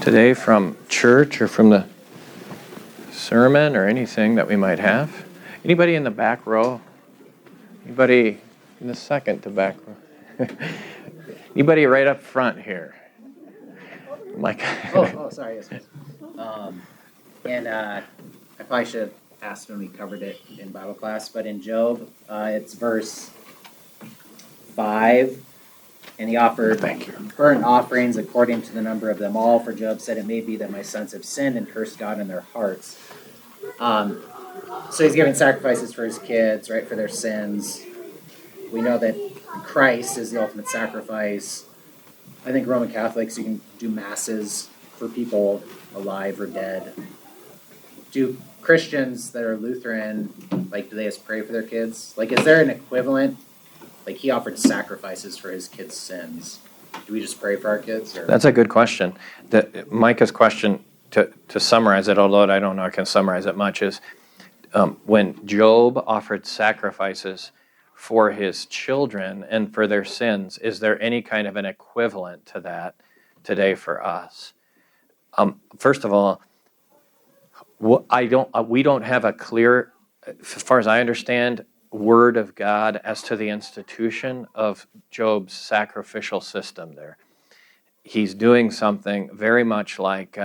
today from church or from the sermon or anything that we might have? Anybody in the back row? Anybody in the second to back row? Anybody right up front here? Mike. Sorry. Yes. And I probably should have asked when we covered it in Bible class, but in Job, it's verse 5, and he offered burnt offerings according to the number of them all. For Job said, "It may be that my sons have sinned and cursed God in their hearts." So he's giving sacrifices for his kids, right, for their sins. We know that Christ is the ultimate sacrifice. I think Roman Catholics, you can do masses for people alive or dead. Do Christians that are Lutheran, do they just pray for their kids? Is there an equivalent? He offered sacrifices for his kids' sins. Do we just pray for our kids? Or? That's a good question. Micah's question, to summarize it, although I don't know I can summarize it much, is when Job offered sacrifices for his children and for their sins, is there any kind of an equivalent to that today for us? First of all, we don't have a clear, as far as I understand, word of God as to the institution of Job's sacrificial system there. He's doing something very much like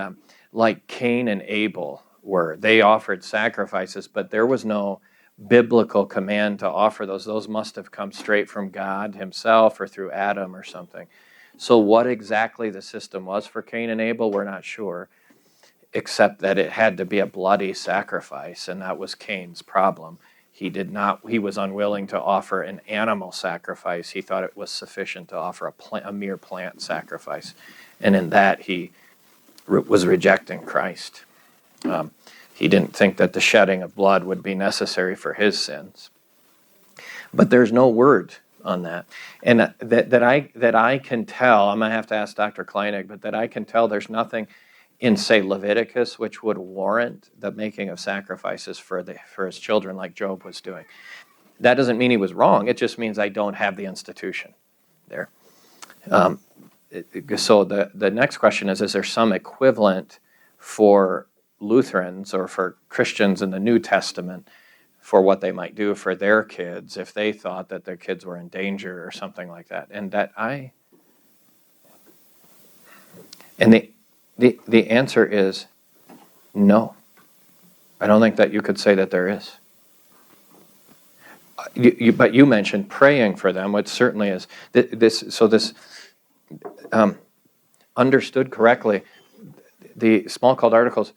Cain and Abel were. They offered sacrifices, but there was no biblical command to offer those. Those must have come straight from God himself or through Adam or something. So what exactly the system was for Cain and Abel, we're not sure, except that it had to be a bloody sacrifice, and that was Cain's problem. He was unwilling to offer an animal sacrifice. He thought it was sufficient to offer a mere plant sacrifice. And in that, he was rejecting Christ. He didn't think that the shedding of blood would be necessary for his sins. But there's no word on that. And that I can tell, I'm going to have to ask Dr. Kleinig, but that I can tell there's nothing in, say, Leviticus, which would warrant the making of sacrifices for his children like Job was doing. That doesn't mean he was wrong. It just means I don't have the institution there. So the next question is there some equivalent for Lutherans or for Christians in the New Testament for what they might do for their kids if they thought that their kids were in danger or something like that? And the answer is no. I don't think that you could say that there is. But you mentioned praying for them, which certainly is this. Understood correctly, the Smalcald Articles,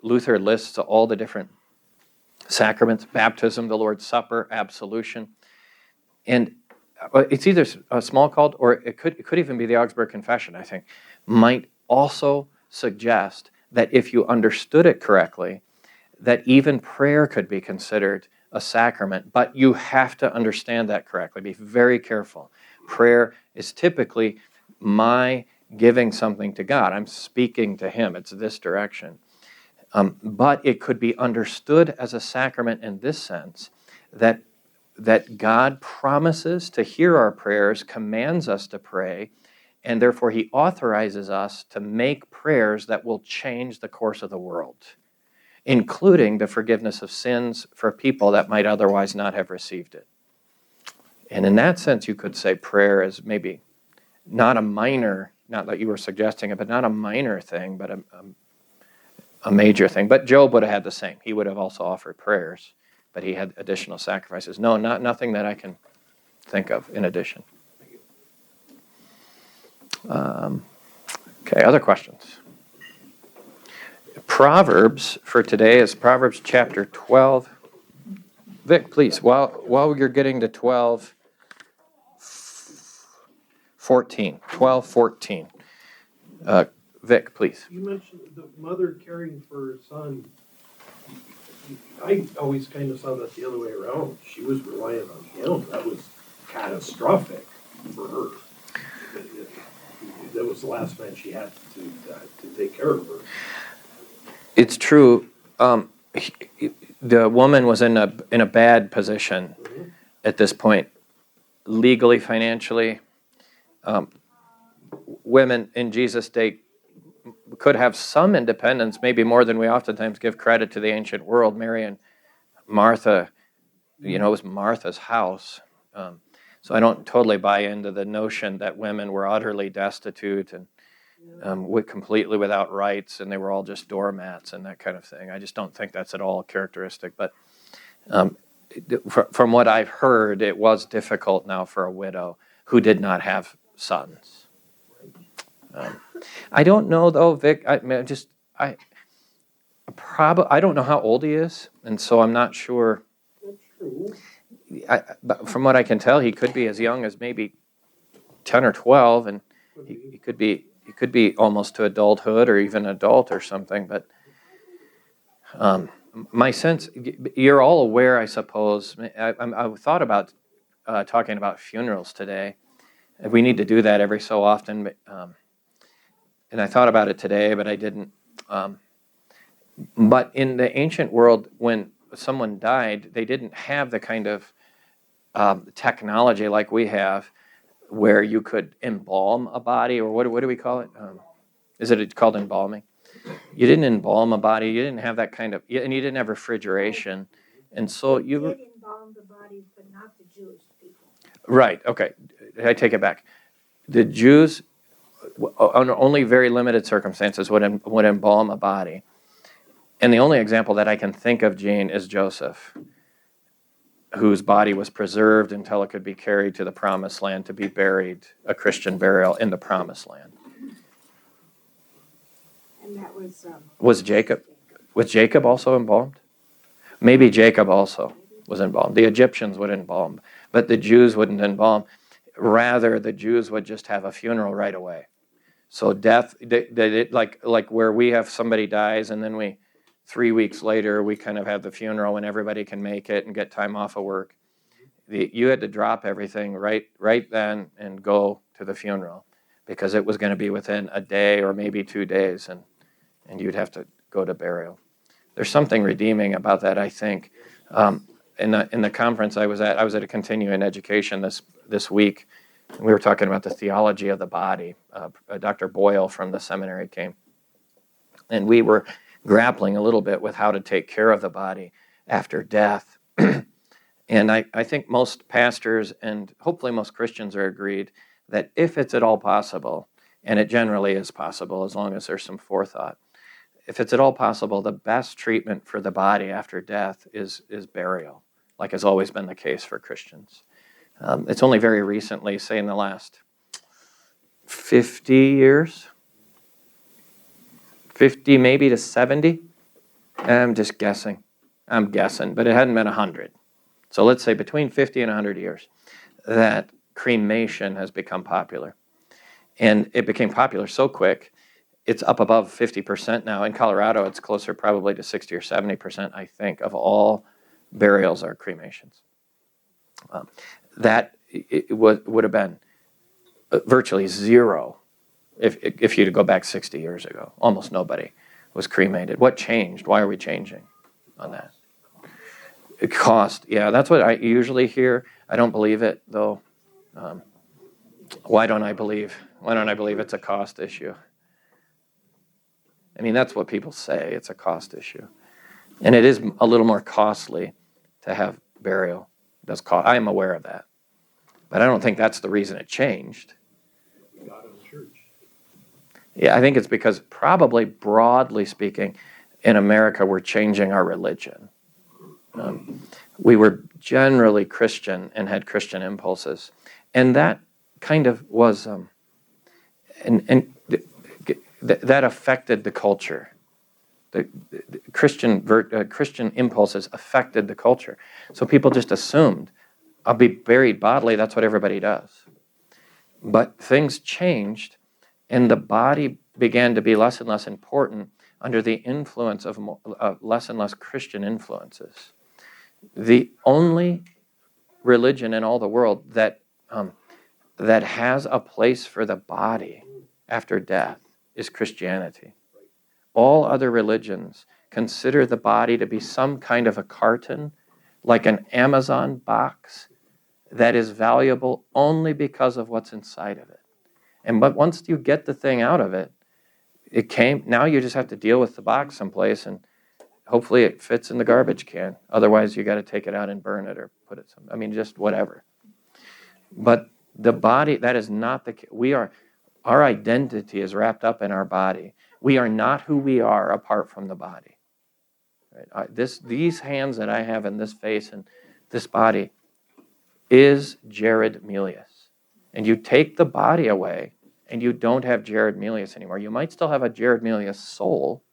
Luther lists all the different sacraments: baptism, the Lord's Supper, absolution, and it's either Smalcald or it could even be the Augsburg Confession. I think might also suggest that if you understood it correctly, that even prayer could be considered a sacrament, but you have to understand that correctly. Be very careful. Prayer is typically my giving something to God. I'm speaking to Him. It's this direction. But it could be understood as a sacrament in this sense, that God promises to hear our prayers, commands us to pray, and therefore He authorizes us to make prayers that will change the course of the world, including the forgiveness of sins for people that might otherwise not have received it. And in that sense, you could say prayer is maybe not a minor, not that you were suggesting it, but not a minor thing, but a major thing. But Job would have had the same. He would have also offered prayers, but he had additional sacrifices. No, nothing that I can think of in addition. Okay, other questions? Proverbs for today is Proverbs chapter 12. Vic, please, while you're getting to 12, 14. 12, 14. Vic, please. You mentioned the mother caring for her son. I always kind of saw that the other way around. She was reliant on him. That was catastrophic for her. That was the last man she had to take care of her. It's true. The woman was in a bad position at this point, legally, financially. Women in Jesus' day could have some independence, maybe more than we oftentimes give credit to the ancient world. Mary and Martha, it was Martha's house. So I don't totally buy into the notion that women were utterly destitute and completely without rights, and they were all just doormats and that kind of thing. I just don't think that's at all characteristic. But from what I've heard, it was difficult now for a widow who did not have sons. I don't know though, Vic. I don't know how old he is, and so I'm not sure. That's true. But from what I can tell, he could be as young as maybe 10 or 12, and he could be almost to adulthood or even adult or something. But my sense, you're all aware, I suppose. I thought about talking about funerals today. We need to do that every so often, and I thought about it today, but I didn't. But in the ancient world, when someone died, they didn't have the kind of technology like we have, where you could embalm a body, or what do we call it? Is it called embalming? You didn't embalm a body. You didn't have that kind of, and you didn't have refrigeration, and so you did embalm the bodies, but not the Jewish people. Right. Okay. I take it back. The Jews, under only very limited circumstances, would embalm a body. And the only example that I can think of, Gene, is Joseph, whose body was preserved until it could be carried to the Promised Land to be buried, a Christian burial in the Promised Land. And that was... Was Jacob also embalmed? Maybe Jacob also was embalmed. The Egyptians would embalm, but the Jews wouldn't embalm. Rather, the Jews would just have a funeral right away. So death, like where we have somebody dies, and then 3 weeks later, we kind of have the funeral when everybody can make it and get time off of work. You had to drop everything right then and go to the funeral, because it was going to be within a day or maybe 2 days, and you'd have to go to burial. There's something redeeming about that, I think. In the conference I was at a continuing education this week, and we were talking about the theology of the body. Dr. Boyle from the seminary came, and we were grappling a little bit with how to take care of the body after death. And I think most pastors and hopefully most Christians are agreed that if it's at all possible, and it generally is possible as long as there's some forethought, if it's at all possible, the best treatment for the body after death is burial, like has always been the case for Christians. It's only very recently, say in the last 50 years, 50 maybe to 70. I'm just guessing. I'm guessing, but it hadn't been 100. So let's say between 50 and 100 years that cremation has become popular. And it became popular so quick, it's up above 50% now. In Colorado, it's closer probably to 60 or 70%, I think, of all burials are cremations. That would have been virtually zero if you'd go back 60 years ago. Almost nobody was cremated. What changed? Why are we changing on that? It cost. Yeah, that's what I usually hear. I don't believe it, though. Why don't I believe it's a cost issue? I mean, that's what people say. It's a cost issue. And it is a little more costly to have burial. I am aware of that. But I don't think that's the reason it changed. God of the church. Yeah, I think it's because probably broadly speaking, in America, we're changing our religion. We were generally Christian and had Christian impulses. And that kind of was, that affected the culture. The Christian impulses affected the culture. So people just assumed, I'll be buried bodily, that's what everybody does. But things changed, and the body began to be less and less important under the influence of less and less Christian influences. The only religion in all the world that has a place for the body after death is Christianity. All other religions consider the body to be some kind of a carton, like an Amazon box, that is valuable only because of what's inside of it. But once you get the thing out of it, it came. Now you just have to deal with the box someplace, and hopefully it fits in the garbage can. Otherwise, you got to take it out and burn it or put it some. I mean, just whatever. But the body, that is not the. Our identity is wrapped up in our body. We are not who we are apart from the body. Right? These hands that I have and this face and this body is Jared Milius. And you take the body away, and you don't have Jared Milius anymore. You might still have a Jared Milius soul,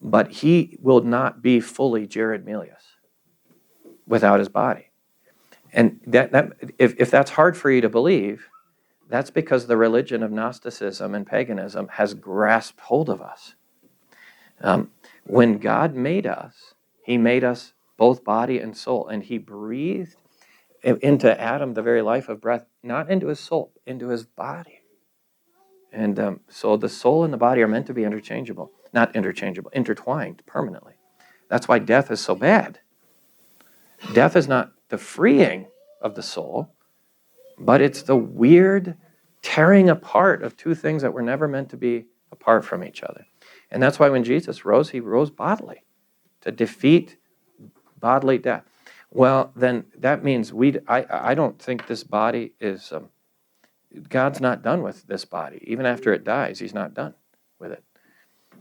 but he will not be fully Jared Milius without his body. And if that's hard for you to believe, that's because the religion of Gnosticism and paganism has grasped hold of us. When God made us, he made us both body and soul, and he breathed into Adam the very life of breath, not into his soul, into his body. And so the soul and the body are meant to be interchangeable. Not interchangeable, intertwined permanently. That's why death is so bad. Death is not the freeing of the soul, but it's the weird tearing apart of two things that were never meant to be apart from each other. And that's why when Jesus rose, he rose bodily to defeat bodily death. Well, then that means I don't think this body is, God's not done with this body. Even after it dies, he's not done with it.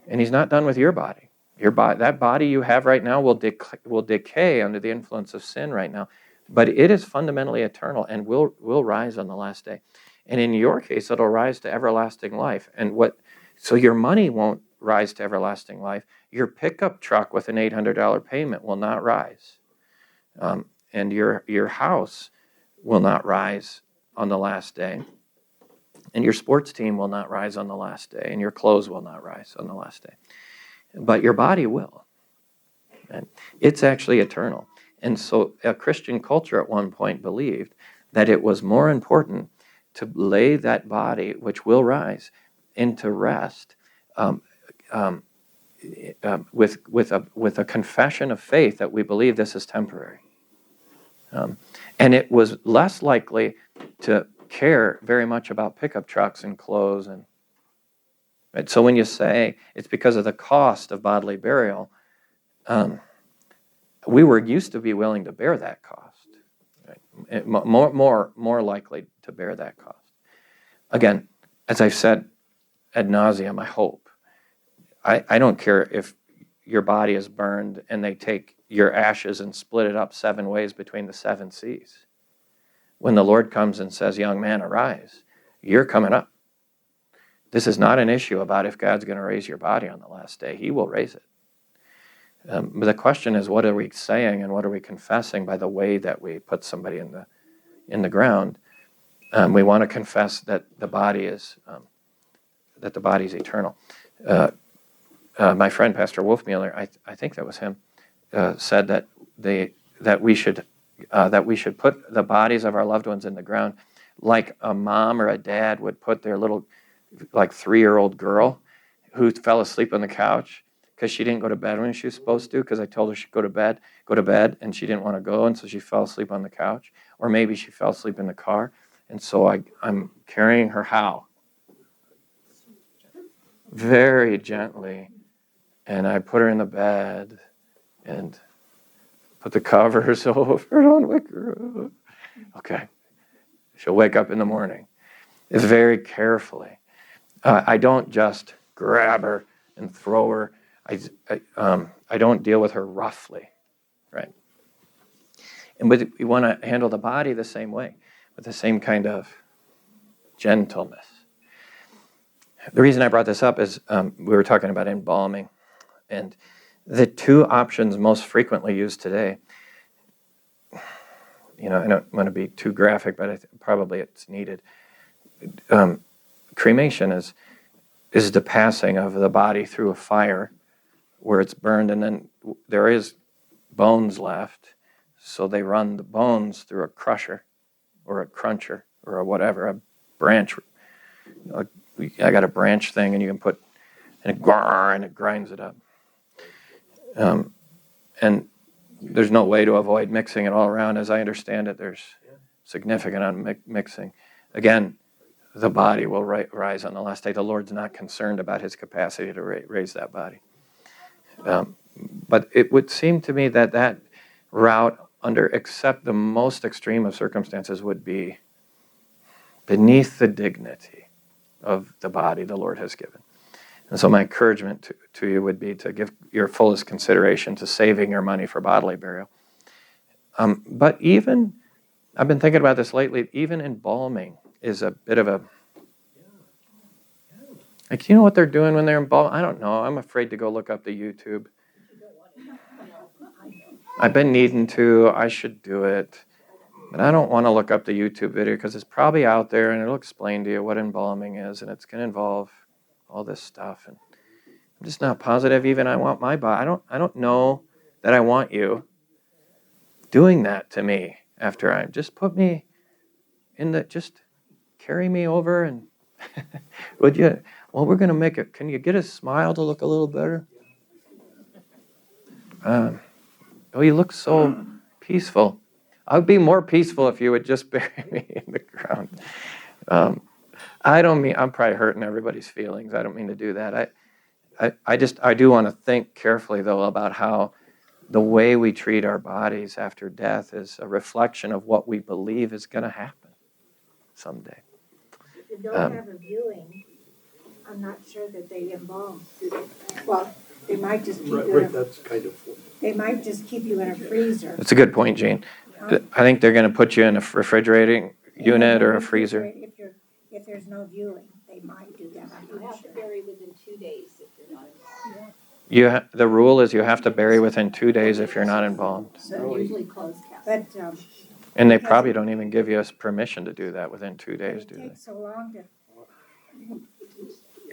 And he's not done with your body. That body you have right now will decay under the influence of sin right now. But it is fundamentally eternal and will rise on the last day. And in your case, it'll rise to everlasting life. So your money won't rise to everlasting life. Your pickup truck with an $800 payment will not rise. And your house will not rise on the last day. And your sports team will not rise on the last day. And your clothes will not rise on the last day. But your body will. And it's actually eternal. And so a Christian culture at one point believed that it was more important to lay that body, which will rise, into rest with a confession of faith that we believe this is temporary. And it was less likely to care very much about pickup trucks and clothes. Right? So when you say it's because of the cost of bodily burial, we were used to be willing to bear that cost. Right? More likely to bear that cost. Again, as I've said ad nauseum, I hope. I don't care if your body is burned and they take your ashes and split it up 7 ways between the 7 seas. When the Lord comes and says, young man, arise, you're coming up. This is not an issue about if God's going to raise your body on the last day. He will raise it. But the question is, what are we saying and what are we confessing by the way that we put somebody in the ground? We want to confess that the body is eternal. My friend Pastor Wolfmueller, I think that was him, said that we should put the bodies of our loved ones in the ground like a mom or a dad would put their little 3-year-old girl who fell asleep on the couch because she didn't go to bed when she was supposed to, because I told her she'd go to bed, and she didn't want to go, and so she fell asleep on the couch. Or maybe she fell asleep in the car, and so I'm carrying her how? Very gently, and I put her in the bed and put the covers over her. Don't wake her up. Okay. She'll wake up in the morning. It's very carefully. I don't just grab her and throw her. I don't deal with her roughly, right? And we want to handle the body the same way, with the same kind of gentleness. The reason I brought this up is we were talking about embalming, and the 2 options most frequently used today. I don't want to be too graphic, but probably it's needed. Cremation is the passing of the body through a fire where it's burned, and then there is bones left, so they run the bones through a crusher or a cruncher or a branch. I got a branch thing, and you can put, and it grinds it up. And there's no way to avoid mixing it all around. As I understand it, there's significant mixing. Again, the body will rise on the last day. The Lord's not concerned about his capacity to raise that body. But it would seem to me that that route, under except the most extreme of circumstances, would be beneath the dignity of the body the Lord has given. And so my encouragement to you would be to give your fullest consideration to saving your money for bodily burial. But even, I've been thinking about this lately, even embalming is a bit of a, like, you know what they're doing when they're embalming? I don't know. I'm afraid to go look up the YouTube. I've been needing to. I should do it. But I don't want to look up the YouTube video because it's probably out there and it'll explain to you what embalming is, and it's going to involve all this stuff. And I'm just not positive even I want my body. I don't know that I want you doing that to me after I just put me in the, just carry me over and would you, well, we're going to make it, can you get his smile to look a little better? Oh, you look so peaceful. I would be more peaceful if you would just bury me in the ground. I don't mean, I'm probably hurting everybody's feelings. I don't mean to do that. I do want to think carefully, though, about how the way we treat our bodies after death is a reflection of what we believe is going to happen someday. If you don't have a viewing, I'm not sure that they embalm, do they? Well, they might just keep you in a, That's kind of, they might just keep you in a freezer. That's a good point, Gene. I think they're going to put you in a refrigerating unit or a freezer. If there's no viewing, they might do that, I'm You not have to sure. bury within 2 days if you're not involved. The rule is you have to bury within 2 days if you're not embalmed. So usually closed casket. But, And they probably don't even give you permission to do that within 2 days, it do they? takes so long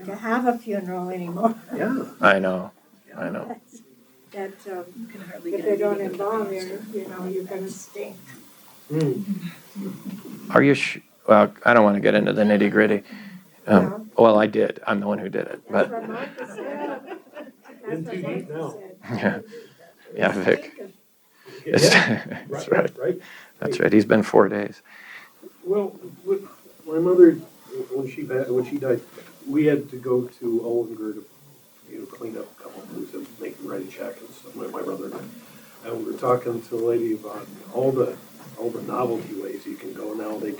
to have a funeral anymore. yeah. I know. That, if they don't embalm you, you know, you're gonna stink. Are you well, I don't want to get into the nitty gritty. Well, I did. I'm the one who did it. That's But what Martha said. That's In what too deep Martha now. said. yeah, Vic. That's right. Right. That's right. He's been 4 days. Well, with my mother, when she died, we had to go to Ollinger to, clean up a couple of things and make them write a check and stuff. My brother and I. And we were talking to the lady about all the novelty ways you can go now. They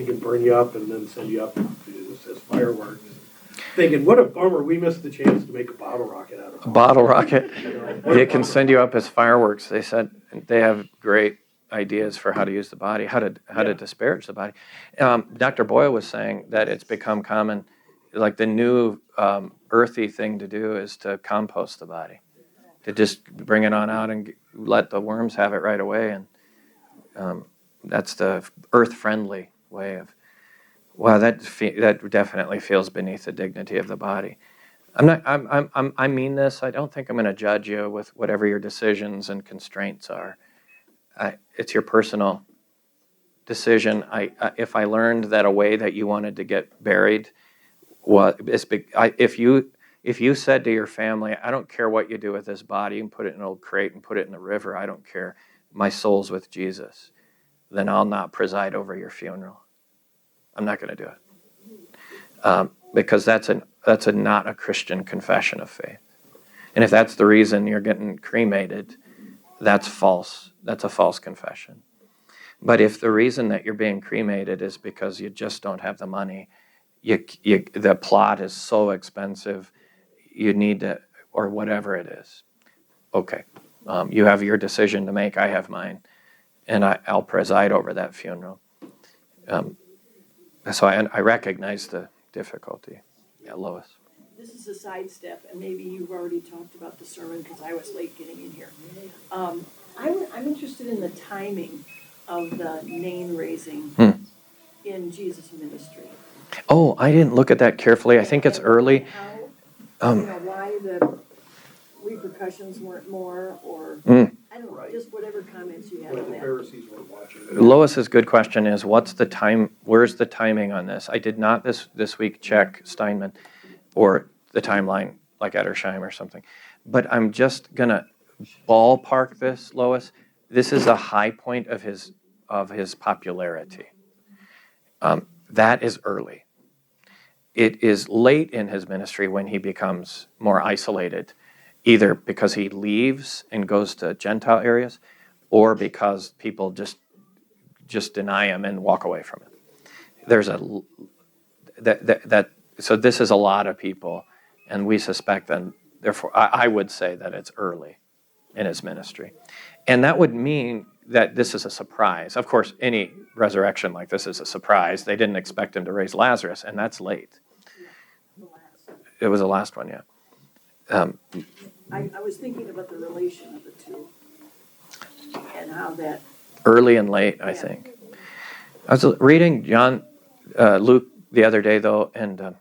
can burn you up and then send you up as fireworks. Thinking, what a bummer, we missed the chance to make a bottle rocket out of it. A bottle rocket. They can send you up as fireworks. They said they have great ideas for how to use the body, how to disparage the body. Dr. Boyle was saying that it's become common, like the new earthy thing to do is to compost the body, to just bring it on out and let the worms have it right away, and that's the earth-friendly way of. Wow, that definitely feels beneath the dignity of the body. I mean this. I don't think I'm going to judge you with whatever your decisions and constraints are. It's your personal decision. If I learned that a way that you wanted to get buried if you said to your family, I don't care what you do with this body, and put it in an old crate and put it in the river, I don't care. My soul's with Jesus. Then I'll not preside over your funeral. I'm not going to do it because that's not a Christian confession of faith. And if that's the reason you're getting cremated, that's false. That's a false confession. But if the reason that you're being cremated is because you just don't have the money, the plot is so expensive, you need to, or whatever it is. Okay, you have your decision to make. I have mine, and I'll preside over that funeral. So I recognize the difficulty. Yeah, Lois. This is a sidestep, and maybe you've already talked about the sermon because I was late getting in here. I'm interested in the timing of the name raising in Jesus' ministry. Oh, I didn't look at that carefully. I think it's early. How, why the repercussions weren't more, or I don't know, just whatever comments you have Like on the that. Pharisees were watching. Lois's good question is, what's the time? Where's the timing on this? I did not this week check Steinman or the timeline like Edersheim or something, but I'm just gonna ballpark this, Lois. This is a high point of his popularity. that is early. It is late in his ministry when he becomes more isolated, either because he leaves and goes to Gentile areas, or because people just deny him and walk away from him. There's a so this is a lot of people, and we suspect that. Therefore, I would say that it's early in his ministry, and that would mean that this is a surprise. Of course, any resurrection like this is a surprise. They didn't expect him to raise Lazarus, and that's late. It was the last one, yeah. I was thinking about the relation of the two and how that, Early and late, I Yeah. think. I was reading Luke the other day, though, and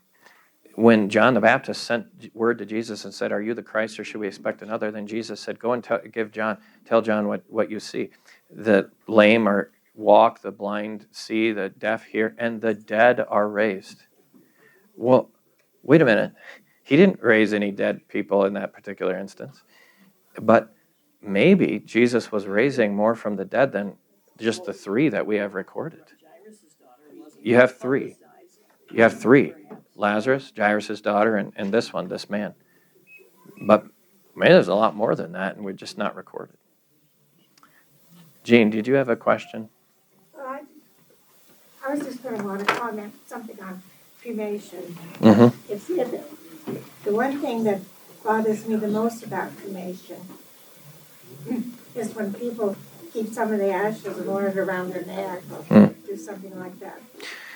when John the Baptist sent word to Jesus and said, "Are you the Christ, or should we expect another?" Then Jesus said, "Go and tell John what you see. The lame are walk, the blind see, the deaf hear, and the dead are raised." Well, wait a minute. He didn't raise any dead people in that particular instance, but maybe Jesus was raising more from the dead than just the three that we have recorded. Jairus' daughter wasn't. You have three. publicized. You have three. Lazarus, Jairus' daughter, and this man. But maybe there's a lot more than that, and we're just not recorded. Jean, did you have a question? Well, I was just gonna wanna comment something on cremation. Mm-hmm. It's the one thing that bothers me the most about cremation is when people keep some of the ashes and wear it around their neck or do something like that.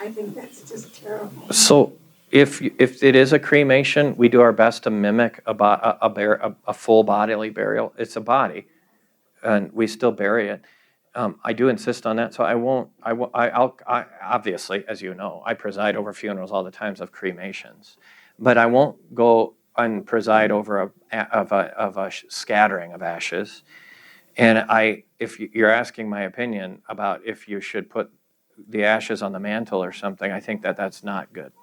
I think that's just terrible. So if it is a cremation, we do our best to mimic a full bodily burial. It's a body, and we still bury it. I do insist on that, so I'll obviously, as you know, I preside over funerals all the times of cremations, but I won't go and preside over a scattering of ashes. And if you're asking my opinion about if you should put the ashes on the mantle or something, I think that's not good.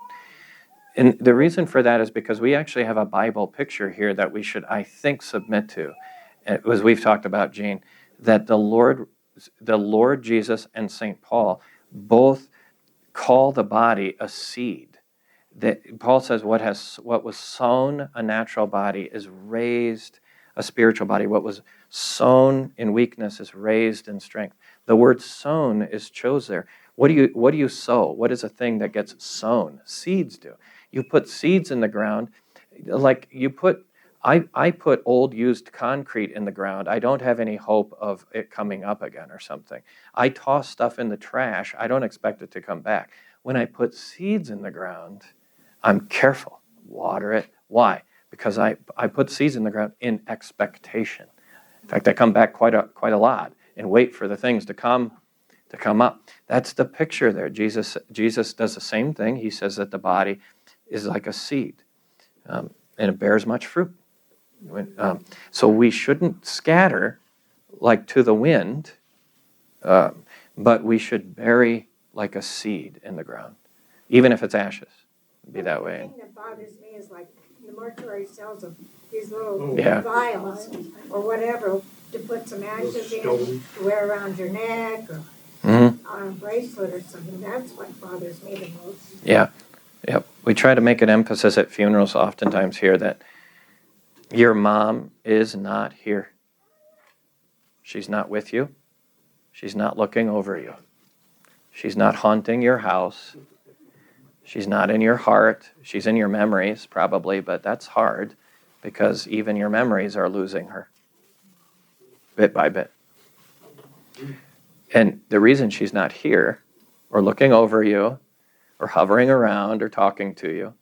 And the reason for that is because we actually have a Bible picture here that we should, I think, submit to, as we've talked about, Gene, that the Lord Jesus and St. Paul both call the body a seed. That Paul says what was sown a natural body is raised a spiritual body. What was sown in weakness is raised in strength. The word sown is chose there. What do you sow? What is a thing that gets sown? Seeds do. You put seeds in the ground, like you put. I put old used concrete in the ground. I don't have any hope of it coming up again or something. I toss stuff in the trash. I don't expect it to come back. When I put seeds in the ground, I'm careful. Water it. Why? Because I put seeds in the ground in expectation. In fact, I come back quite a lot and wait for the things to come up. That's the picture there. Jesus does the same thing. He says that the body is like a seed, and it bears much fruit. So we shouldn't scatter like to the wind, but we should bury like a seed in the ground, even if it's ashes. It'd be that way. The thing that bothers me is like the mortuary sells of these little Yeah. vials or whatever to put some ashes in, Stone. to wear around your neck or Mm-hmm. on a bracelet or something. That's what bothers me the most. Yeah. Yep. We try to make an emphasis at funerals oftentimes here that your mom is not here. She's not with you. She's not looking over you. She's not haunting your house. She's not in your heart. She's in your memories, probably, but that's hard because even your memories are losing her bit by bit. And the reason she's not here or looking over you or hovering around or talking to you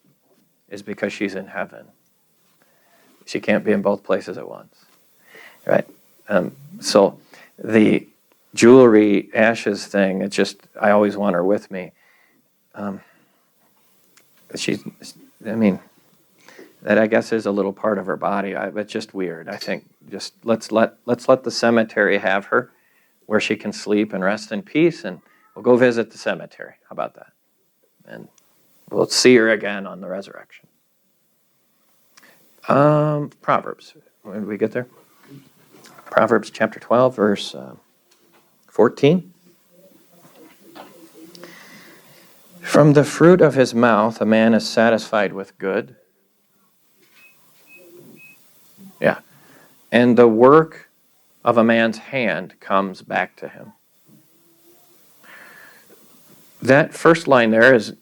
is because she's in heaven. She can't be in both places at once, right? So the jewelry ashes thing, it's just, I always want her with me. That I guess is a little part of her body. It's just weird. I think just let's let the cemetery have her where she can sleep and rest in peace, and we'll go visit the cemetery. How about that? And we'll see her again on the resurrection. Proverbs. When did we get there? Proverbs chapter 12, verse 14. From the fruit of his mouth, a man is satisfied with good. Yeah. And the work of a man's hand comes back to him. That first line there is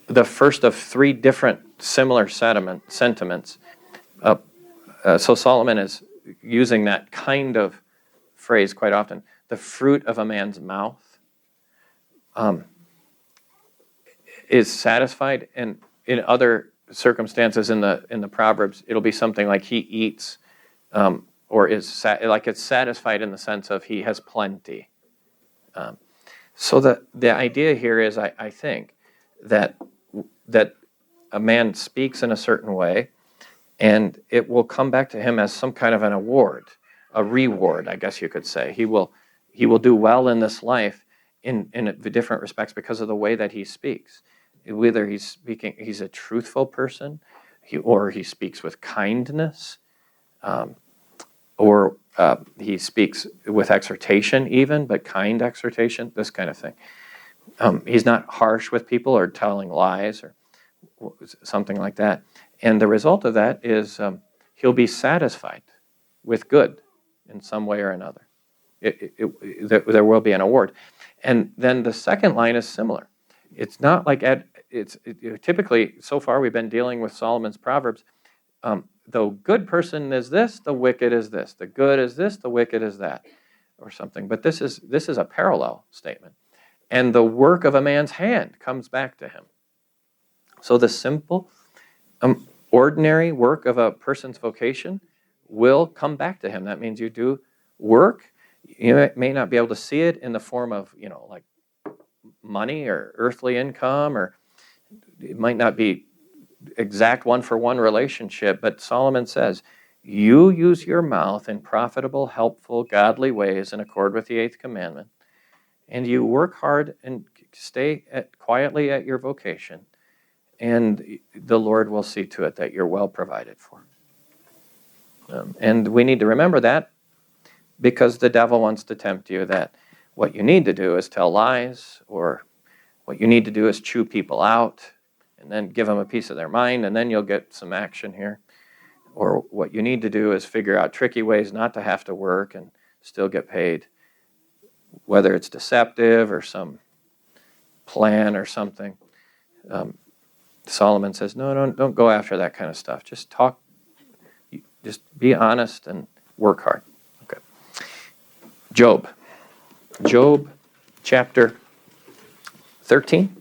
the first of three different similar sentiments. So Solomon is using that kind of phrase quite often. The fruit of a man's mouth is satisfied, and in other circumstances in the Proverbs, it'll be something like he eats, or is like it's satisfied in the sense of he has plenty. So the idea here is, I think, that a man speaks in a certain way, and it will come back to him as some kind of an award, a reward, I guess you could say. He will do well in this life in the different respects because of the way that he speaks. Whether he's a truthful person, or he speaks with kindness, or he speaks with exhortation even, but kind exhortation, this kind of thing. He's not harsh with people or telling lies or something like that. And the result of that is he'll be satisfied with good in some way or another. There will be an award. And then the second line is similar. It's not like typically, so far we've been dealing with Solomon's Proverbs. The good person is this, the wicked is this. The good is this, the wicked is that, or something. But this is a parallel statement. And the work of a man's hand comes back to him. So the simple, ordinary work of a person's vocation will come back to him. That means you do work. You may not be able to see it in the form of, like money or earthly income, or it might not be exact one-for-one relationship, but Solomon says, you use your mouth in profitable, helpful, godly ways in accord with the 8th commandment, and you work hard and stay quietly at your vocation, and the Lord will see to it that you're well provided for. And we need to remember that, because the devil wants to tempt you that what you need to do is tell lies, or what you need to do is chew people out and then give them a piece of their mind, and then you'll get some action here. Or what you need to do is figure out tricky ways not to have to work and still get paid, whether it's deceptive or some plan or something. Solomon says, no, don't go after that kind of stuff. Just talk, just be honest and work hard. Okay. Job chapter 13.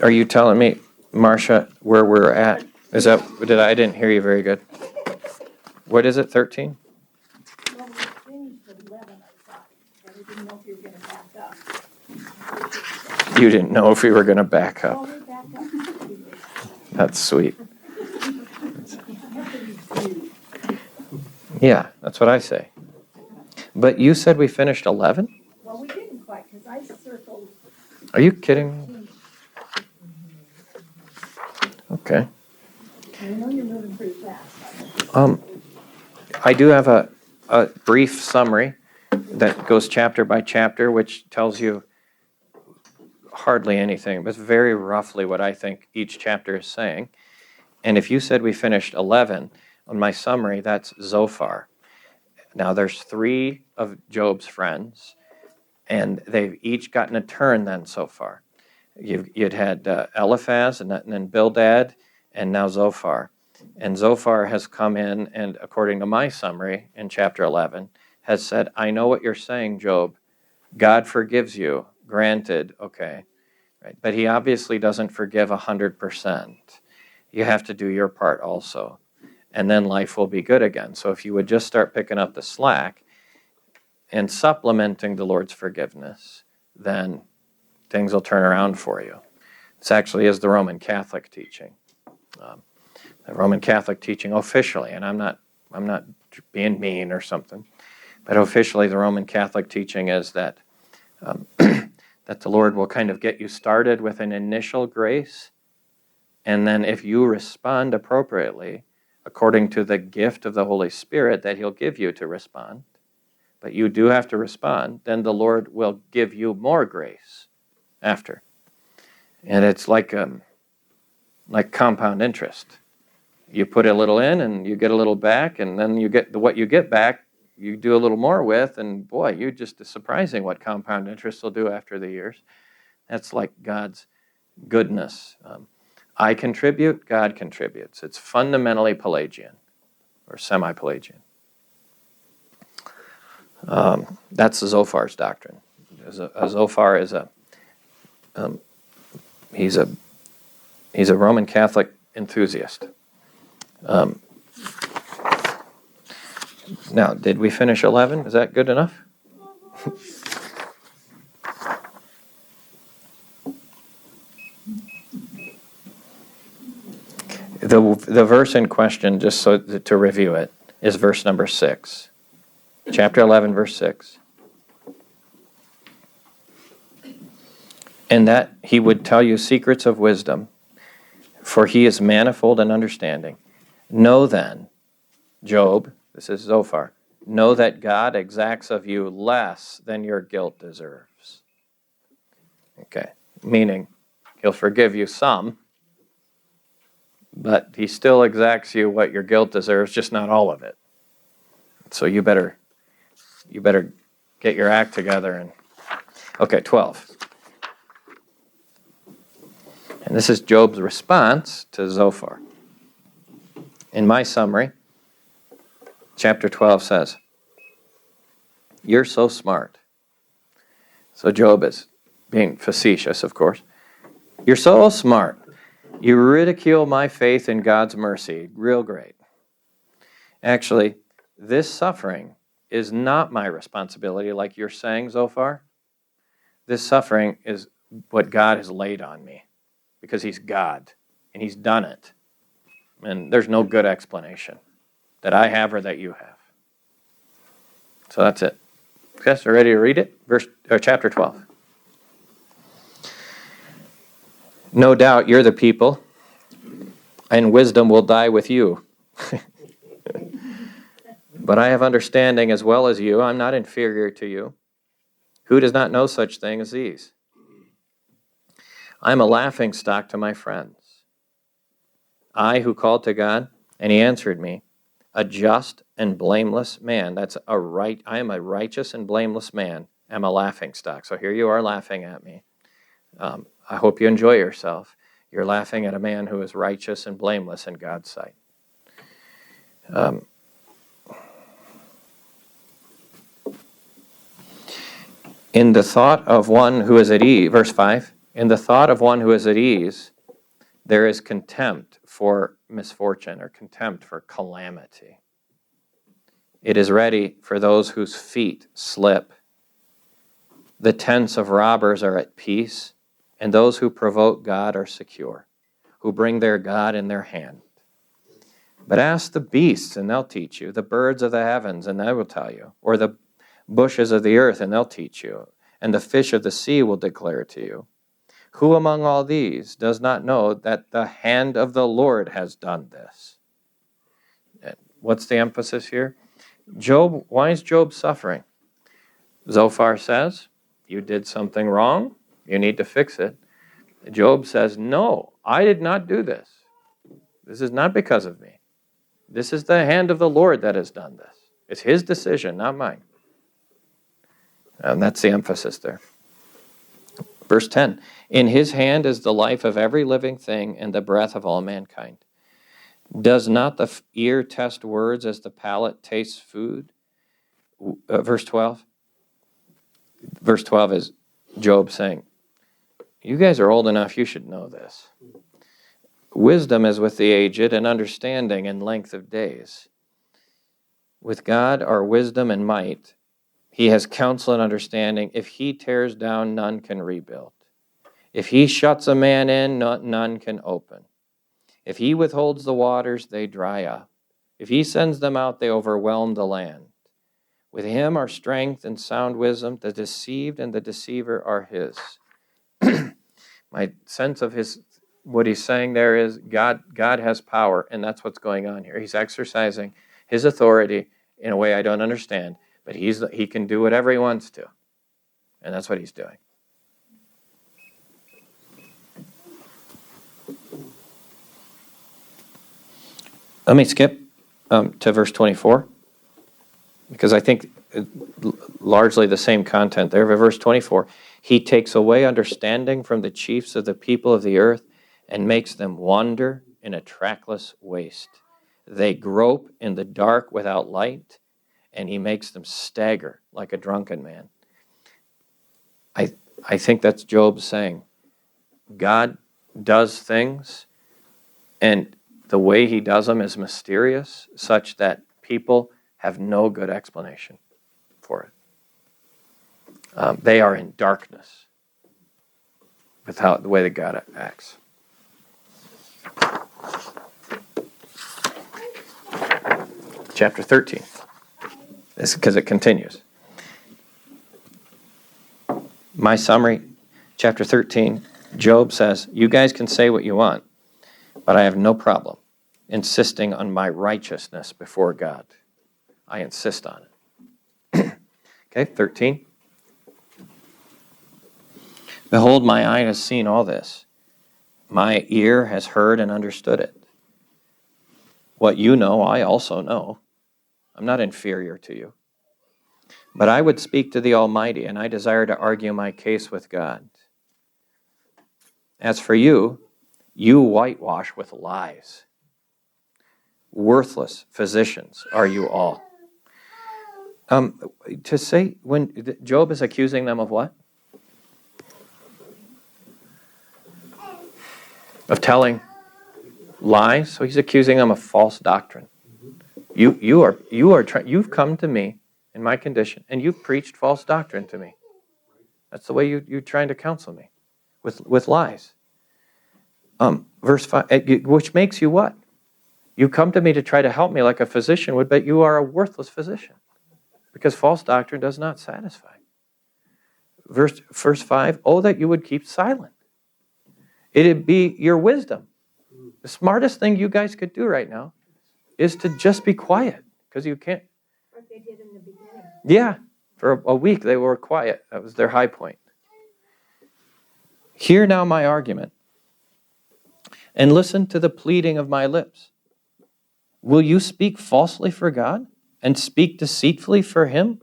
Are you telling me, Marcia, where we're at? I didn't hear you very good. What is it, 13? Well, we finished at 11, I thought, but I didn't know if you were gonna back up. You didn't know if we were going to back Oh, up. we back up. That's sweet. Yeah, that's what I say. But you said we finished 11? Well, we didn't quite, because I circled. Are you kidding me? Okay. I know you're moving pretty fast. I do have a brief summary that goes chapter by chapter, which tells you hardly anything, but very roughly what I think each chapter is saying. And if you said we finished 11, on my summary, that's Zophar. Now, there's 3 of Job's friends, and they've each gotten a turn then so far. You'd had Eliphaz, and then Bildad, and now Zophar. And Zophar has come in, and according to my summary in chapter 11, has said, I know what you're saying, Job. God forgives you. Granted, okay. Right? But he obviously doesn't forgive 100%. You have to do your part also. And then life will be good again. So if you would just start picking up the slack and supplementing the Lord's forgiveness, then things will turn around for you. This actually is the Roman Catholic teaching. The Roman Catholic teaching officially, and I'm not being mean or something, but officially the Roman Catholic teaching is that that the Lord will kind of get you started with an initial grace, and then if you respond appropriately, according to the gift of the Holy Spirit that he'll give you to respond. But you do have to respond. Then the Lord will give you more grace after. And it's like compound interest. You put a little in and you get a little back, and then you get what you get back, you do a little more with, and boy, it's surprising what compound interest will do after the years. That's like God's goodness. I contribute, God contributes. It's fundamentally Pelagian or semi-Pelagian. That's Zophar's doctrine. Zophar is he's a Roman Catholic enthusiast. Now, did we finish 11? Is that good enough? The verse in question, just so to review it, is verse number 6. Chapter 11, verse 6. And that he would tell you secrets of wisdom, for he is manifold in understanding. Know then, Job, this is Zophar, know that God exacts of you less than your guilt deserves. Okay, meaning he'll forgive you some, but he still exacts you what your guilt deserves, just not all of it. So you better get your act together. And okay, 12. And this is Job's response to Zophar. In my summary, chapter 12 says, "You're so smart." So Job is being facetious, of course. "You're so smart. You ridicule my faith in God's mercy. Real great. Actually, this suffering is not my responsibility, like you're saying, Zophar. This suffering is what God has laid on me, because he's God, and he's done it. And there's no good explanation that I have or that you have." So that's it. Okay, so ready to read it? Chapter 12. "No doubt you're the people, and wisdom will die with you. But I have understanding as well as you. I'm not inferior to you. Who does not know such thing as these? I'm a laughingstock to my friends. I who called to God, and he answered me, a just and blameless man." I am a righteous and blameless man. I'm a laughingstock. So here you are laughing at me. I hope you enjoy yourself. You're laughing at a man who is righteous and blameless in God's sight. In the thought of one who is at ease, verse 5, in the thought of one who is at ease, there is contempt for misfortune or contempt for calamity. It is ready for those whose feet slip. The tents of robbers are at peace, and those who provoke God are secure, who bring their God in their hand. But ask the beasts, and they'll teach you, the birds of the heavens, and they will tell you, or the bushes of the earth, and they'll teach you, and the fish of the sea will declare to you. Who among all these does not know that the hand of the Lord has done this? What's the emphasis here? Job, why is Job suffering? Zophar says, you did something wrong, you need to fix it. Job says, no, I did not do this. This is not because of me. This is the hand of the Lord that has done this. It's his decision, not mine. And that's the emphasis there. Verse 10, in his hand is the life of every living thing and the breath of all mankind. Does not the ear test words as the palate tastes food? Verse 12. Verse 12 is Job saying, you guys are old enough, you should know this. Wisdom is with the aged, and understanding and length of days. With God are wisdom and might. He has counsel and understanding. If he tears down, none can rebuild. If he shuts a man in, none can open. If he withholds the waters, they dry up. If he sends them out, they overwhelm the land. With him are strength and sound wisdom. The deceived and the deceiver are his. My sense of his what he's saying there is God has power, and that's what's going on here. He's exercising his authority in a way I don't understand, but he can do whatever he wants to, and that's what he's doing. Let me skip to verse 24, because I think largely the same content there. Verse 24, he takes away understanding from the chiefs of the people of the earth and makes them wander in a trackless waste. They grope in the dark without light, and he makes them stagger like a drunken man. I think that's Job saying, God does things, and the way he does them is mysterious, such that people have no good explanation for it. They are in darkness with the way that God acts. Chapter 13. This is because it continues. My summary, chapter 13, Job says, you guys can say what you want, but I have no problem insisting on my righteousness before God. I insist on it. Okay, 13. Behold, my eye has seen all this. My ear has heard and understood it. What you know, I also know. I'm not inferior to you. But I would speak to the Almighty, and I desire to argue my case with God. As for you, you whitewash with lies. Worthless physicians are you all. To say, when Job is accusing them of what? Of telling lies. So he's accusing them of false doctrine. You've come to me in my condition, and you've preached false doctrine to me. That's the way you're trying to counsel me, with lies. Verse 5, which makes you what? You come to me to try to help me like a physician would, but you are a worthless physician, because false doctrine does not satisfy. Verse 5, oh, that you would keep silent. It'd be your wisdom. The smartest thing you guys could do right now is to just be quiet, because you can't. What they did in the beginning. Yeah, for a week they were quiet. That was their high point. Hear now my argument, and listen to the pleading of my lips. Will you speak falsely for God and speak deceitfully for him?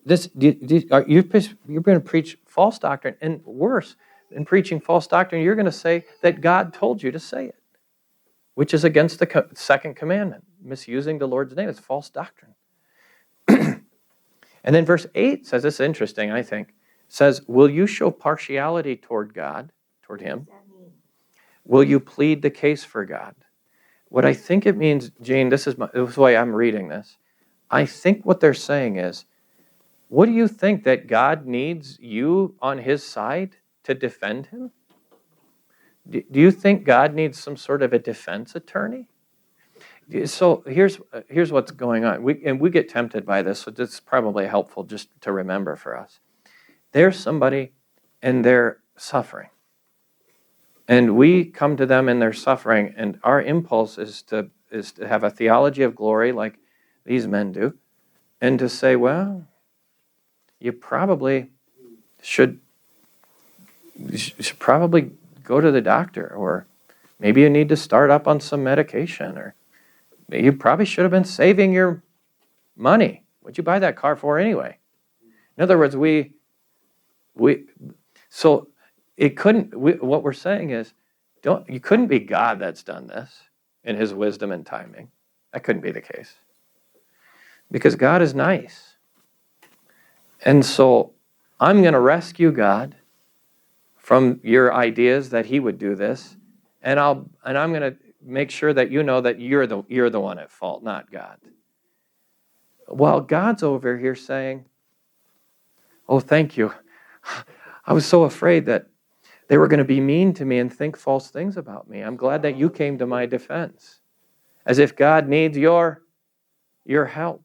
You're going to preach false doctrine, and worse, in preaching false doctrine, you're going to say that God told you to say it, which is against the second commandment. Misusing the Lord's name is false doctrine. And then verse 8 says, this is interesting, I think, says, will you show partiality toward God, toward him? What does that mean? Will you plead the case for God? What I think it means, Gene, this is the way I'm reading this. I think what they're saying is, what do you think, that God needs you on his side to defend him? Do you think God needs some sort of a defense attorney? So here's what's going on. We get tempted by this, so this is probably helpful just to remember for us. There's somebody and they're suffering. And we come to them in their suffering, and our impulse is to have a theology of glory like these men do, and to say, well, you probably should probably go to the doctor, or maybe you need to start up on some medication, or you probably should have been saving your money. What'd you buy that car for anyway? In other words, so it couldn't. What we're saying is, you couldn't be God that's done this in his wisdom and timing. That couldn't be the case, because God is nice, and so I'm going to rescue God from your ideas that he would do this, and I'm going to make sure that you know that you're the one at fault, not God. While God's over here saying, oh, thank you. I was so afraid that they were going to be mean to me and think false things about me. I'm glad that you came to my defense. As if God needs your help.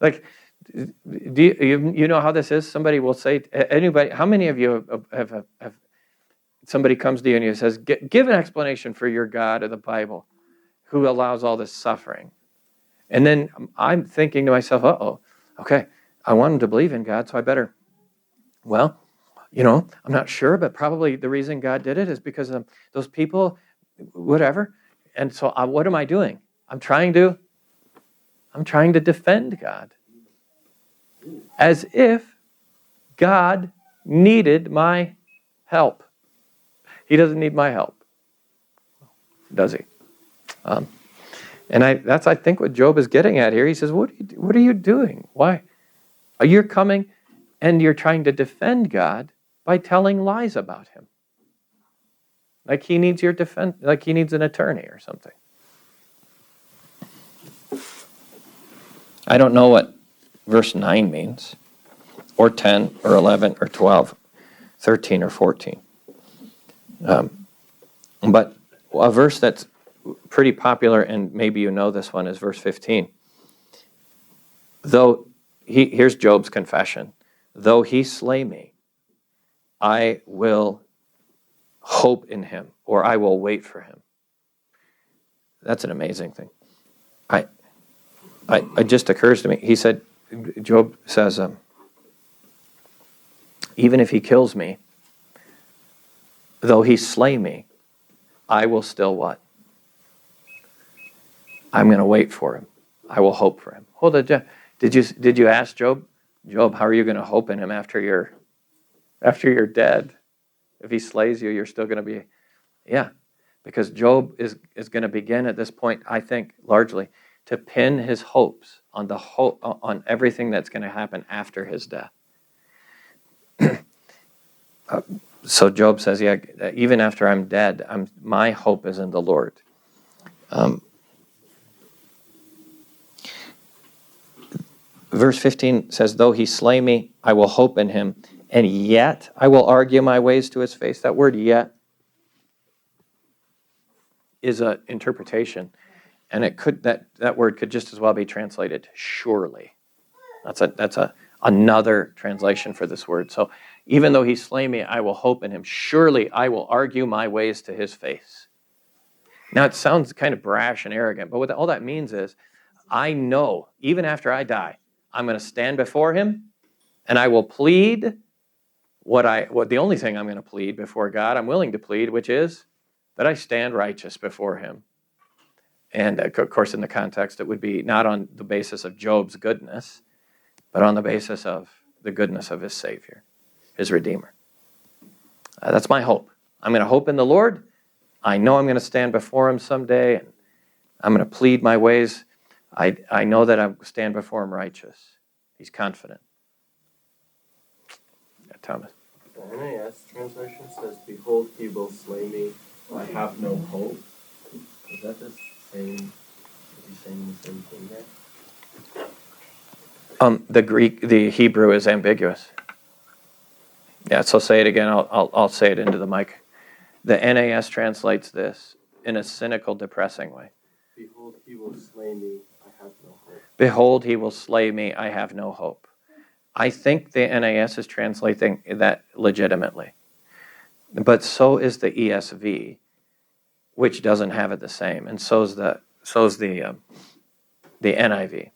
Like, do you know how this is? Somebody will say, anybody, how many of you have somebody comes to you and he says, give an explanation for your God of the Bible who allows all this suffering. And then I'm thinking to myself, okay, I want him to believe in God, so I better, well, I'm not sure, but probably the reason God did it is because of those people, whatever. And so what am I doing? I'm trying to defend God as if God needed my help. He doesn't need my help, does he? And that's, I think, what Job is getting at here. He says, what are you doing? Why? You're coming and you're trying to defend God by telling lies about him. Like he needs your defense, like he needs an attorney or something. I don't know what verse 9 means, or 10, or 11, or 12, 13, or 14. But a verse that's pretty popular, and maybe you know this one, is verse 15. Here's Job's confession. Though he slay me, I will hope in him, or I will wait for him. That's an amazing thing. It just occurs to me. He said, Job says, even if he kills me, though he slay me, I will still what? I'm going to wait for him. I will hope for him. Hold it. Did you ask Job? Job, how are you going to hope in him after you're dead? If he slays you, you're still going to be, yeah. Because Job is going to begin at this point, I think, largely, to pin his hopes on everything that's going to happen after his death. So Job says, yeah, even after I'm dead, my hope is in the Lord. Verse 15 says, though he slay me, I will hope in him, and yet I will argue my ways to his face. That word yet is an interpretation, and that word could just as well be translated surely. That's another translation for this word. So even though he slay me, I will hope in him. Surely I will argue my ways to his face. Now it sounds kind of brash and arrogant, but what all that means is, I know, even after I die, I'm going to stand before him, and I will plead the only thing I'm going to plead before God, I'm willing to plead, which is that I stand righteous before him. And of course, in the context, it would be not on the basis of Job's goodness, but on the basis of the goodness of his Savior, his Redeemer. That's my hope. I'm going to hope in the Lord. I know I'm going to stand before him someday, and I'm going to plead my ways. I know that I stand before him righteous. He's confident. Yeah, Thomas. The NAS translation says, behold, he will slay me. I have no hope. Is that the same? Is he saying the same thing there? The Hebrew is ambiguous. Yeah, so say it again. I'll say it into the mic. The NAS translates this in a cynical, depressing way. Behold, he will slay me. I have no hope. Behold, he will slay me. I have no hope. I think the NAS is translating that legitimately. But so is the ESV, which doesn't have it the same, and so's the NIV.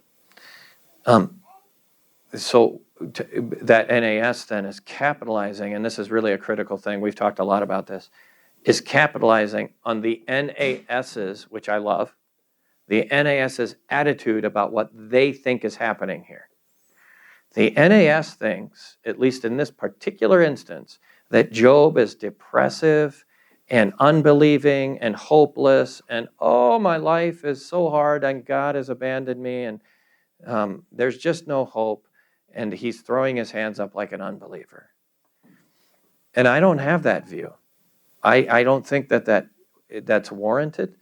That NAS then is capitalizing, and this is really a critical thing. We've talked a lot about this. Is capitalizing on the NAS's, which I love, the NAS's attitude about what they think is happening here. The NAS thinks, at least in this particular instance, that Job is depressive and unbelieving and hopeless, and my life is so hard and God has abandoned me, and there's just no hope, and he's throwing his hands up like an unbeliever. And I don't have that view. I don't think that's warranted.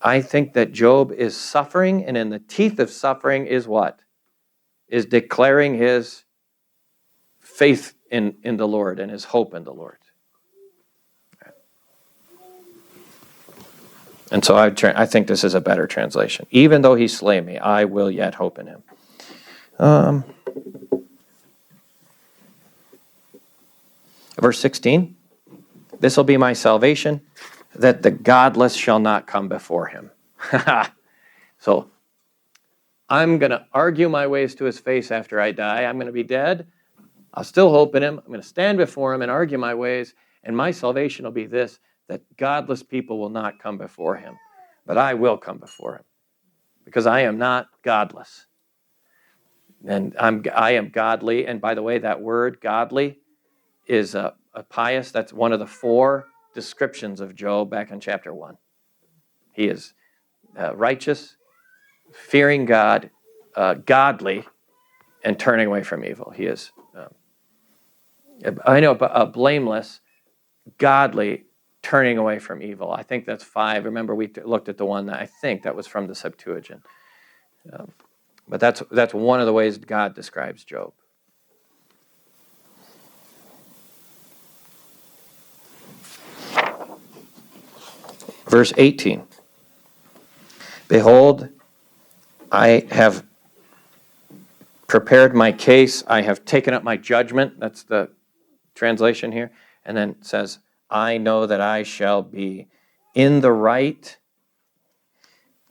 I think that Job is suffering, and in the teeth of suffering is what? Is declaring his faith in the Lord and his hope in the Lord. And so I think this is a better translation. Even though he slay me, I will yet hope in him. Verse 16. This will be my salvation, that the godless shall not come before him. So I'm going to argue my ways to his face after I die. I'm going to be dead. I'll still hope in him. I'm going to stand before him and argue my ways. And my salvation will be this, that godless people will not come before him. But I will come before him. Because I am not godless. And I am godly. And by the way, that word, godly, is a pious. That's one of the 4 descriptions of Job back in chapter 1. He is righteous, fearing God, godly, and turning away from evil. He is, blameless, godly, turning away from evil. I think that's 5. Remember, we looked at the one that I think that was from the Septuagint. But that's one of the ways God describes Job. Verse 18. Behold, I have prepared my case. I have taken up my judgment. That's the translation here. And then it says, I know that I shall be in the right.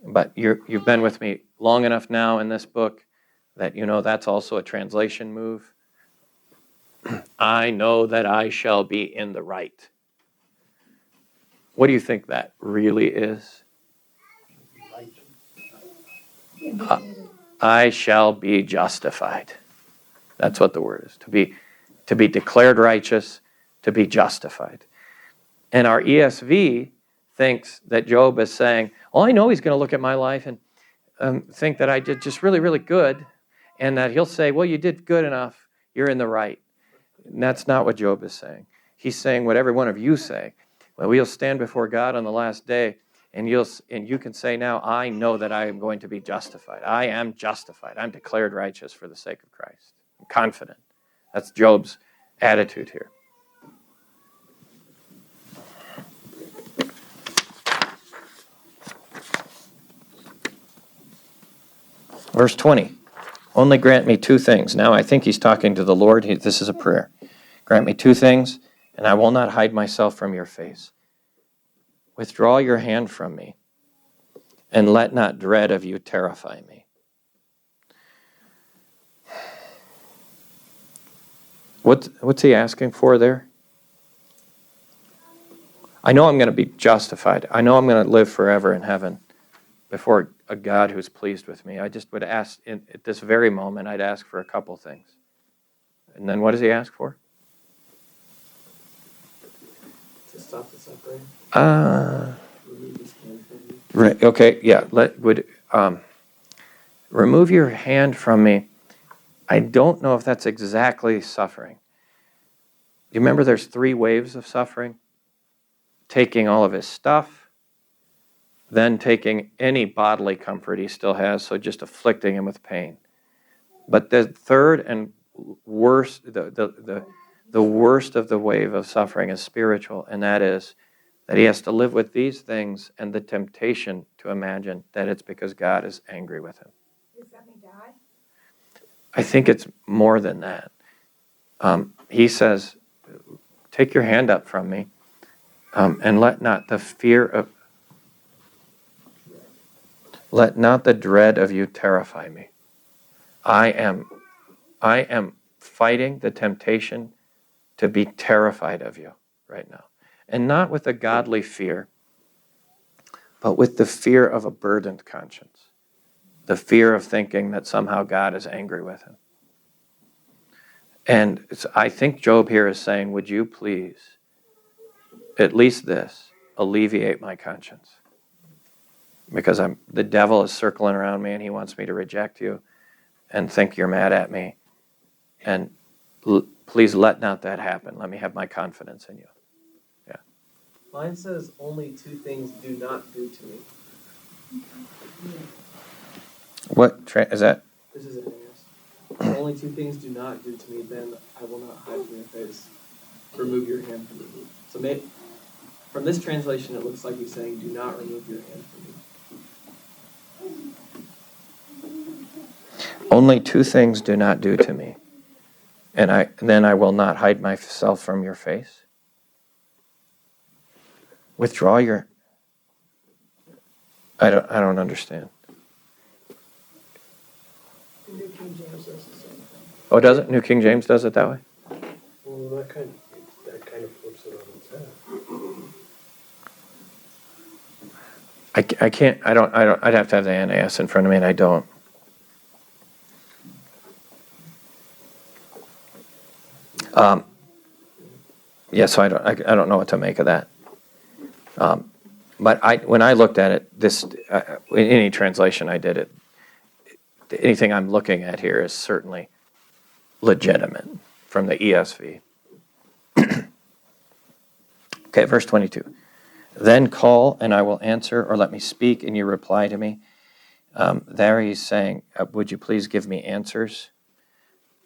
But you've been with me long enough now in this book that you know that's also a translation move. I know that I shall be in the right. What do you think that really is? I shall be justified. That's what the word is. To be declared righteous, to be justified. And our ESV thinks that Job is saying, oh, I know he's going to look at my life and think that I did just really, really good, and that he'll say, well, you did good enough, you're in the right. And that's not what Job is saying. He's saying what every one of you say. Well, we'll stand before God on the last day, and you can say now, I know that I am going to be justified. I am justified. I'm declared righteous for the sake of Christ. I'm confident. That's Job's attitude here. Verse 20. Only grant me 2 things. Now I think he's talking to the Lord. This is a prayer. Grant me 2 things, and I will not hide myself from your face. Withdraw your hand from me, and let not dread of you terrify me. What's he asking for there? I know I'm going to be justified. I know I'm going to live forever in heaven before a God who's pleased with me. I just would ask, at this very moment, I'd ask for a couple things. And then what does he ask for? To stop the suffering. Remove his hand from me. Right. Okay. Yeah. Remove your hand from me. I don't know if that's exactly suffering. You remember there's 3 waves of suffering? Taking all of his stuff, then taking any bodily comfort he still has, so just afflicting him with pain. But the third and worst, the worst of the wave of suffering is spiritual, and that is that he has to live with these things and the temptation to imagine that it's because God is angry with him. Does that mean die? I think it's more than that. He says, take your hand up from me, and let not the dread of you terrify me. I am fighting the temptation to be terrified of you right now. And not with a godly fear, but with the fear of a burdened conscience. The fear of thinking that somehow God is angry with him. And I think Job here is saying, would you please, at least this, alleviate my conscience? Because the devil is circling around me and he wants me to reject you and think you're mad at me. And please let not that happen. Let me have my confidence in you. Yeah. Mine says only 2 things do not do to me. What is that? This is an yes. Only 2 things do not do to me, then I will not hide from your face. Remove your hand from me. So from this translation, it looks like he's saying, do not remove your hand from me. Only 2 things do not do to me, and then I will not hide myself from your face. Withdraw your. I don't understand. The New King James does the same thing. Oh, does it? New King James does it that way? Well, that kind of flips it on its head. I can't. I don't. I'd have to have the NAS in front of me, and I don't. Yeah, so I don't know what to make of that. But when I looked at it, in any translation I did it, anything I'm looking at here is certainly legitimate from the ESV. Okay, verse 22. Then call and I will answer, or let me speak and you reply to me. There he's saying, would you please give me answers?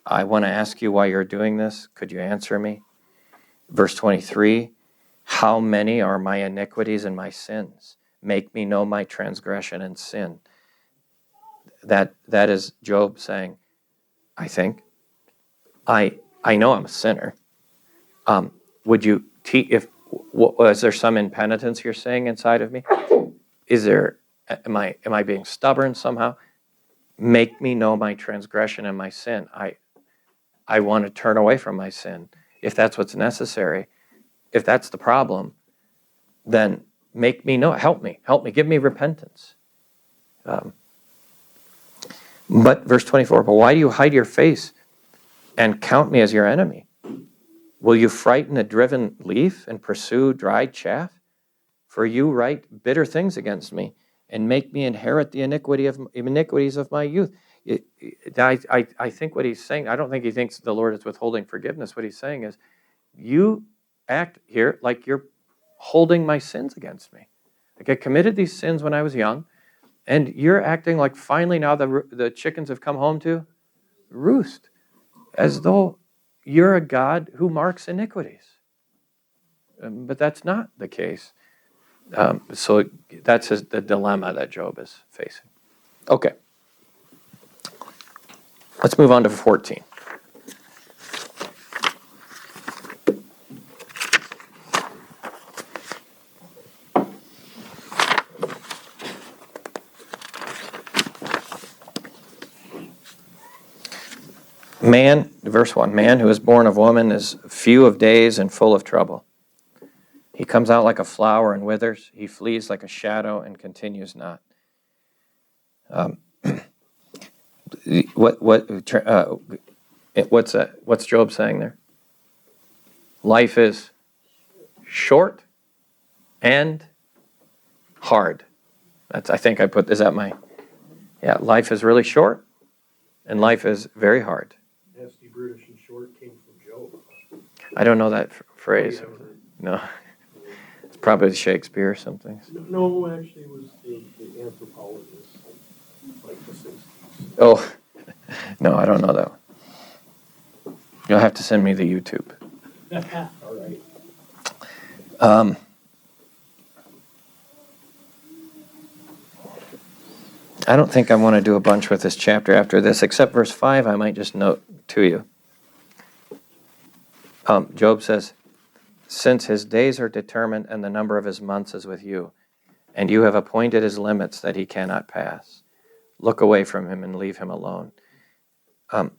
I want to ask you why you're doing this. Could you answer me? Verse 23, how many are my iniquities and my sins? Make me know my transgression and sin. That is Job saying, I think, I know I'm a sinner. Would you was there some impenitence you're saying inside of me? Am I being stubborn somehow? Make me know my transgression and my sin. I want to turn away from my sin. If that's what's necessary, if that's the problem, then make me know. Help me, give me repentance. But verse 24, but why do you hide your face and count me as your enemy? Will you frighten a driven leaf and pursue dried chaff? For you write bitter things against me and make me inherit the iniquities of my youth. I think what he's saying, I don't think he thinks the Lord is withholding forgiveness. What he's saying is, you act here like you're holding my sins against me. Like I committed these sins when I was young, and you're acting like finally now the chickens have come home to roost, as though you're a God who marks iniquities. But that's not the case. So that's the dilemma that Job is facing. Okay. Let's move on to 14. Man, verse 1, man who is born of woman is few of days and full of trouble. He comes out like a flower and withers. He flees like a shadow and continues not. What's that? What's Job saying there? Life is short and hard. I think I put, is that my, yeah, life is really short and life is very hard. Nasty, brutish, and short came from Job. I don't know that phrase. Oh, you haven't heard? No. It's probably Shakespeare or something. No, actually, it was the anthropologist, like the 60s. Oh, no, I don't know that one. You'll have to send me the YouTube. All right. I don't think I want to do a bunch with this chapter after this, except verse 5 I might just note to you. Job says, since his days are determined and the number of his months is with you, and you have appointed his limits that he cannot pass, look away from him and leave him alone. I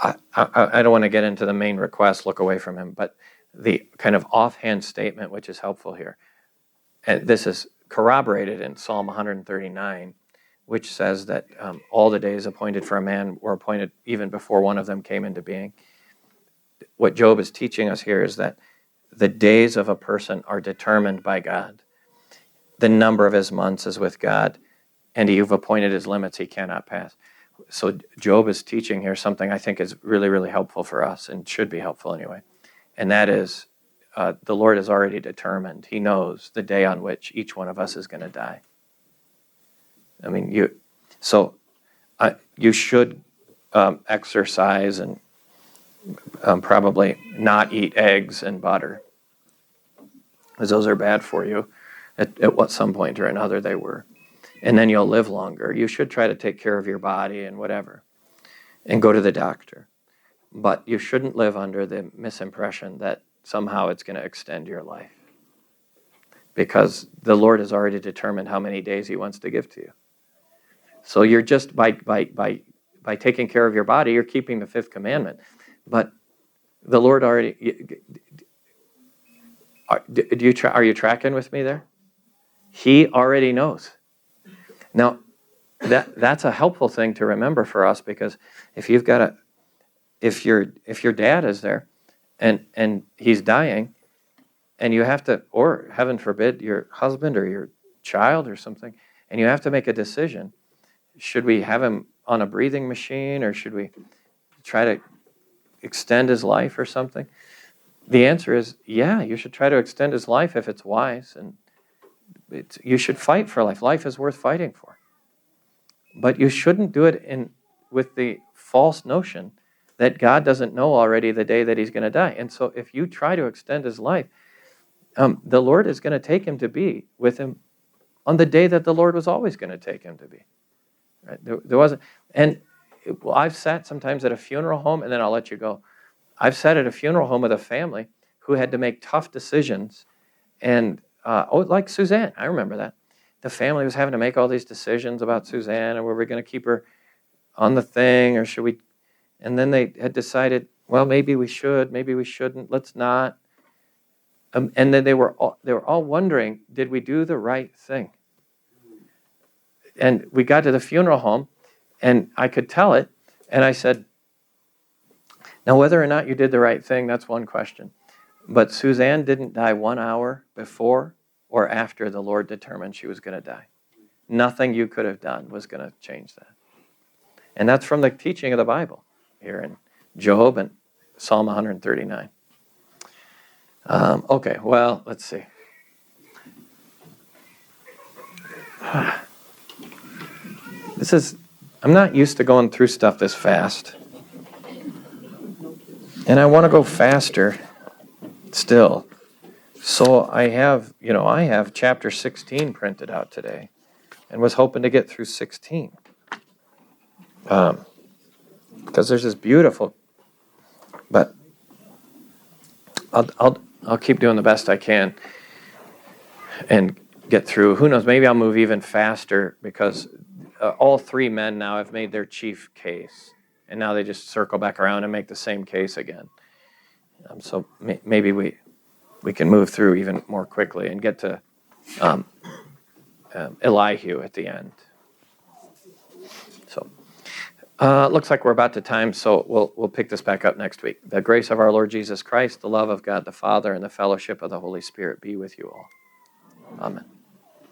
don't want to get into the main request, look away from him, but the kind of offhand statement which is helpful here, and this is corroborated in Psalm 139, which says that all the days appointed for a man were appointed even before one of them came into being. What Job is teaching us here is that the days of a person are determined by God. The number of his months is with God, and you've appointed his limits he cannot pass. So Job is teaching here something I think is really, really helpful for us, and should be helpful anyway. And that is, the Lord has already determined. He knows the day on which each one of us is going to die. I mean, you should exercise and probably not eat eggs and butter, because those are bad for you. At some point or another they were. And then you'll live longer. You should try to take care of your body and whatever, and go to the doctor. But you shouldn't live under the misimpression that somehow it's going to extend your life. because the Lord has already determined how many days he wants to give to you. So you're just, by taking care of your body, you're keeping the fifth commandment. But the Lord already, are you tracking with me there? He already knows. Now, that's a helpful thing to remember for us, because if your dad is there and he's dying, and you have to, or heaven forbid, your husband or your child or something, and you have to make a decision. Should we have him on a breathing machine, or should we try to extend his life or something? The answer is, yeah, you should try to extend his life if it's wise, and you should fight for life. Life is worth fighting for. But you shouldn't do it with the false notion that God doesn't know already the day that he's going to die. And so if you try to extend his life, the Lord is going to take him to be with him on the day that the Lord was always going to take him to be. Right? There wasn't, and I've sat sometimes at a funeral home, and then I'll let you go. I've sat at a funeral home with a family who had to make tough decisions, and like Suzanne, I remember that. The family was having to make all these decisions about Suzanne, and were we going to keep her on the thing, or should we? And then they had decided, well, maybe we should, maybe we shouldn't. Let's not. And then they were all wondering, did we do the right thing? And we got to the funeral home, and I could tell it, and I said, now whether or not you did the right thing, that's one question. But Suzanne didn't die 1 hour before or after the Lord determined she was going to die. Nothing you could have done was going to change that. And that's from the teaching of the Bible here in Job and Psalm 139. Okay, well, let's see. I'm not used to going through stuff this fast. And I want to go faster still. So I have chapter 16 printed out today, and was hoping to get through 16. Because there's this beautiful, but I'll keep doing the best I can and get through. Who knows, maybe I'll move even faster, because all three men now have made their chief case, and now they just circle back around and make the same case again. So maybe we can move through even more quickly and get to Elihu at the end. So looks like we're about to time, so we'll pick this back up next week. The grace of our Lord Jesus Christ, the love of God the Father, and the fellowship of the Holy Spirit be with you all. Amen.